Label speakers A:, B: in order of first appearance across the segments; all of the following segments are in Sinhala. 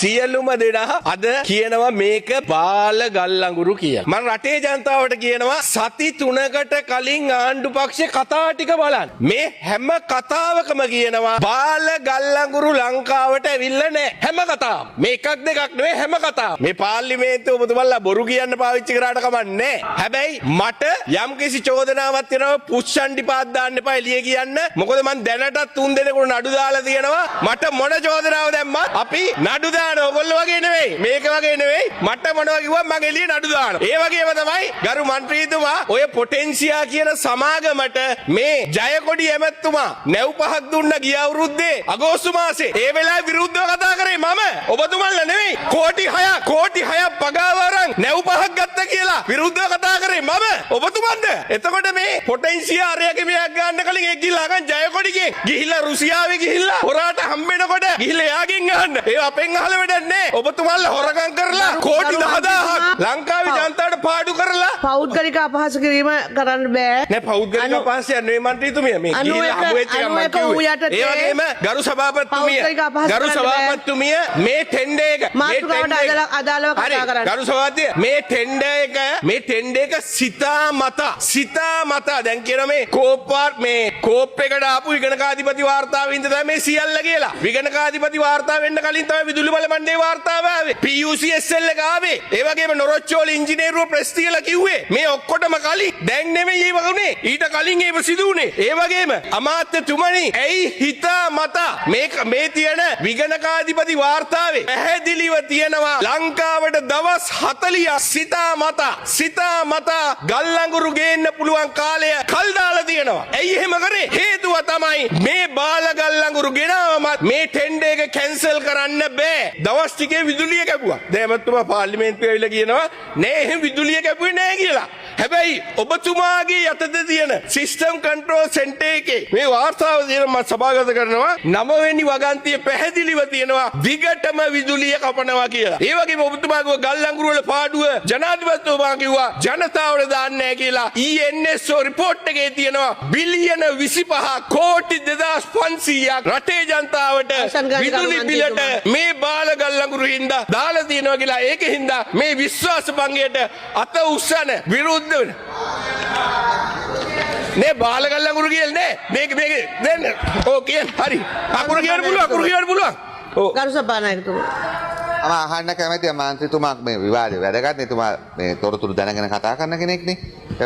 A: සියලුම දෙනා අද කියනවා මේක බාල ගල්ලඟුරු කියලා. මම රටේ ජනතාවට කියනවා සති 3කට කලින් ආණ්ඩු පක්ෂේ කතා ටික බලන්න. මේ හැම කතාවකම කියනවා බාල ගල්ලඟුරු ලංකාවට ඇවිල්ලා නැහැ. හැම කතාවම. මේ එකක් දෙකක් නෙවෙයි හැම කතාවම. මේ පාර්ලිමේන්තුව ඔබතුමන්ලා බොරු කියන්න පාවිච්චි කරාට කමක් නැහැ. හැබැයි මට යම්කිසි චෝදනාවක් තියෙනවා පුෂ්ෂන් ඩිපාත් දාන්න එපා එළිය කියන්න. මොකද මම දැනටත් 3 දෙනෙකුට නඩු දාලා තියෙනවා. මට මොන චෝදනාව දැම්මත් අපි නඩු දාන ඔයගොල්ලෝ වගේ නෙවෙයි. මේක වගේ නෙවෙයි. මට මොනවා කිව්වම මම එළිය නඩු දානවා. ඒ වගේම තමයි ගරු මන්ත්‍රීතුමා ඔය පොටෙන්සියා කියන සමාගමට මේ ජයකොඩි ඇමතුමා නැව් පහක් දුන්න ගිය අවුරුද්දේ අගෝස්තු මාසේ. ඒ වෙලාවේ විරුද්ධව කතා කරේ මම. ඔබතුමන්ලා නෙවෙයි. කෝටි 6ක් පගාව අරන් නැව් පහක් ගත්ත කියලා විරුද්ධව කතා කරේ මම. ඔබතුමන්ද? එතකොට මේ පොටෙන්සියා අරයගේ මෙයක් ගන්න කලින් ඒක ගිහලා ගන්න ජයකොඩිගෙන් ගිහිල්ලා රුසියාවේ ගිහිල්ලා හොරාට හම්බෙනකොට ගිහිල්ලා එයාගෙන් අහන්න. ඒ අපෙන් අහලා වැඩක් නැහැ. ඔබතුමන්ලා හොරගම් කරලා කෝටි 10000ක් ලංකාවේ ජනතාවට පාඩු කරලා
B: පෞද්ගලික අපහාස කිරීම කරන්න බෑ.
A: නෑ පෞද්ගලික අපහාසයක් නෙවෙයි මන්ත්‍රීතුමිය. මේ ගිහිල්ලා හමු වෙච්ච එක මම කිව්වේ. ඒ වගේම ගරු සභාපතිතුමිය මේ ටෙන්ඩර් එක
B: මාතෘකාවට අදාළව කතා කරන්න.
A: ගරු සභාපතිය මේ ටෙන්ඩර් එක සිතා දැන් කියන මේ කෝප් එකට ආපු විගණකාධිපති වාර්තාවෙ ඉඳ තමයි මේ සියල්ල කියලා. විගණකාධිපති වාර්තාව වෙන්න කලින් තමයි විදුලි බල මණ්ඩලයේ වාර්තාව ආවේ. PUCSL එක ආවේ. ඒ වගේම නොරොච්චෝල ඉංජිනේරුව ප්‍රෙස් තියලා කිව්වේ මේ ඔක්කොටම කලින් දැන් නෙමෙයි ඒ වගුනේ. ඊට කලින් ඒක සිදු වුණේ. ඒ වගේම අමාත්‍යතුමනි ඇයි හිතා මතා මේ තියෙන විගණකාධිපති වාර්තාවේ පැහැදිලිව තියෙනවා ලංකාවට දවස් 40ක් සිතා මතා ගල්ලඟුරු ගේන්න පුළුවන් කාලය කල් දාලා තියෙනවා. ඇයි එහෙම කරේ? හේතුව තමයි මේ බාල ගල්ලඟුරු ගෙනාවමත් මේ ටෙන්ඩර් එක කැන්සල් කරන්න බෑ. දවස් ටිකේ විදුලිය කැපුවා. දැන් එමත්තුමා පාර්ලිමේන්තුවේ ඇවිල්ලා කියනවා නෑ එහෙම විදුලිය කැපුවේ නෑ කියලා. හැබැයි ඔබතුමාගේ යටතේ තියෙන සිස්ටම් කන්ට්‍රෝල් සෙන්ටර් එකේ මේ වාර්තාව තියෙන මම සභාගත කරනවා 9 වෙනි වගන්තිය පැහැදිලිව තියෙනවා විගටම විදුලිය කපනවා කියලා. ඒ වගේම ඔබතුමාගේ ගල්ලඟුරු වල පාඩුව ජනාධිපතිතුමා කිව්වා ජනතාවට දාන්නේ නැහැ කියලා. ENSO රිපෝට් එකේ තියෙනවා බිලියන 25 කෝටි 2500ක් රටේ ජනතාවට විදුලි බිලට මේ බාල ගල්ලඟුරු හින්දා දාලා තියෙනවා කියලා. ඒකෙන් හින්දා මේ විශ්වාස භංගයට අත උස්සන විරුද්ධ නේ බාල ගල්ලඟුරු කියලා නේ මේක දෙන්න. ඕ කියන්න හරි. අකුරු කියන්න පුළුවන්. ඔව්.
B: ගරු සභානායකතුමා.
C: අහන්න කැමතියි මන්ත්‍රීතුමා මේ විවාදේ වැඩගත් එතුමා මේ තොරතුරු දැනගෙන කතා කරන කෙනෙක්නේ.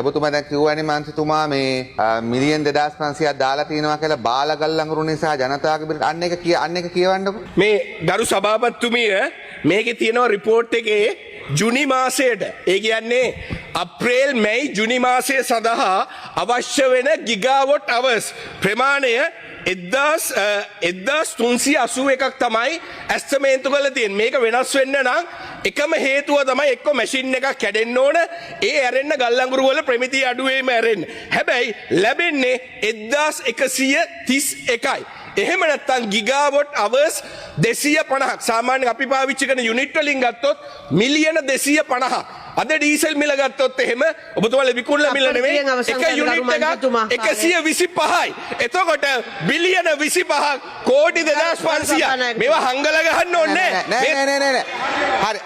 C: ඔබතුමා දැන් කිව්වනේ මන්ත්‍රීතුමා මේ මිලියන් 2500ක් දාලා තිනවා කියලා බාල ගල්ලඟුරු නිසා ජනතාවගේ බිලට අන්න එක කියවන්නකො.
A: මේ ගරු සභාපතිතුමිය මේකේ තියෙනවා රිපෝට් එකේ ජුනි මාසයට ඒ කියන්නේ අප්‍රේල් මැයි ජුනි මාසය සඳහා අවශ්‍ය වෙන ගිගාවොට් අවර්ස් ප්‍රමාණය 1381ක් තමයි ඇස්තමේන්තු කරලා තියෙන්නේ. මේක වෙනස් වෙන්න නම් එකම හේතුව තමයි එක්ක මැෂින් එකක් කැඩෙන්න ඕන. ඒ ඇරෙන්න ගල්ලඟුරු වල ප්‍රමිතිය අඩුවේම ඇරෙන්න. හැබැයි ලැබෙන්නේ 1131යි. එහෙම නැත්නම් ගිගාවොට් අවර්ස් 250ක්. සාමාන්‍යයෙන් අපි පාවිච්චි කරන යුනිට් වලින් ගත්තොත් මිලියන 250ක්. අද ඩීසල් මිල ගත්තොත් එහෙම ඔබතුමාලා විකුණලා මිල නෙමෙයි එක යුනිට් එකක් 125යි. එතකොට බිලියන 25ක් කෝටි 2500ක් මේවා හංගලා ගහන්න ඕනේ
C: නෑ. හරි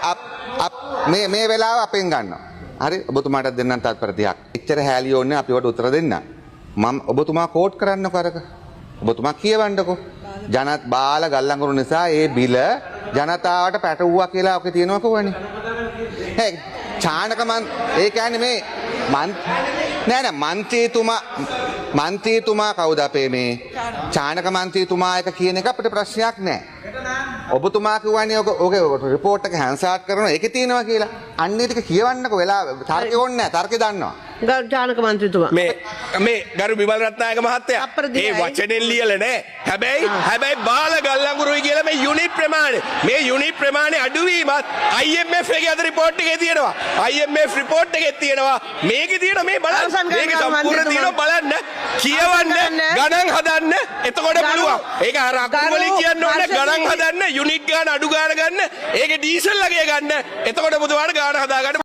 C: මේ වෙලාව අපෙන් ගන්නවා. හරි ඔබතුමාට දෙන්නම් තත්පරතියක්. එච්චර හැලිය ඕනේ අපි වට උත්තර දෙන්න. මම ඔබතුමා කෝට් කරන්නකෝ අරක. ඔබතුමා කියවන්නකෝ. ජනත් බාල ගල්ලඟුරු නිසා ඒ බිල ජනතාවට පැටවුවා කියලා ඔකේ තියෙනවා කොහොමනේ. හේ චානකමන් ඒ කියන්නේ මේ නෑ මන්ත්‍රීතුමා කවුද අපේ මේ චානක මන්ත්‍රීතුමා එක කියන එක අපිට ප්‍රශ්නයක් නෑ. ඔබතුමා කියවන්නේ ඔගේ රිපෝට් එක හැන්සාට් කරනවා ඒකේ තියෙනවා කියලා. අන්න ඒ ටික කියවන්නකෝ වෙලා තර්කේ ඕනේ නෑ තර්කේ දන්නවා.
B: චානක මන්ත්‍රීතුමා
A: මේ ගරු බිමල් රත්නායක මහත්තයා ඒ වචනෙන් ලියලා නෑ. හැබැයි බාල ගල්ලඟුරුයි කියලා මේ යුනිට් ප්‍රමාණය අඩුවීමත් IMF එකේ අද රිපෝට් එකේ තියෙනවා. IMF රිපෝට් එකේ තියෙනවා. මේකේ තියෙන මේ බලන්න මේක සම්පූර්ණ තියෙනවා බලන්න කියවන්න ගණන් හදන්න එතකොට පුළුවන්. ඒක අර අකුරු වලින් කියන්න ඕනේ ගණන් හදන්න යුනිට් ගාන අඩු ගාන ගන්න ඒකේ ඩීසල් ලගේ ගන්න එතකොට බුදුවාට ගාන හදා ගන්න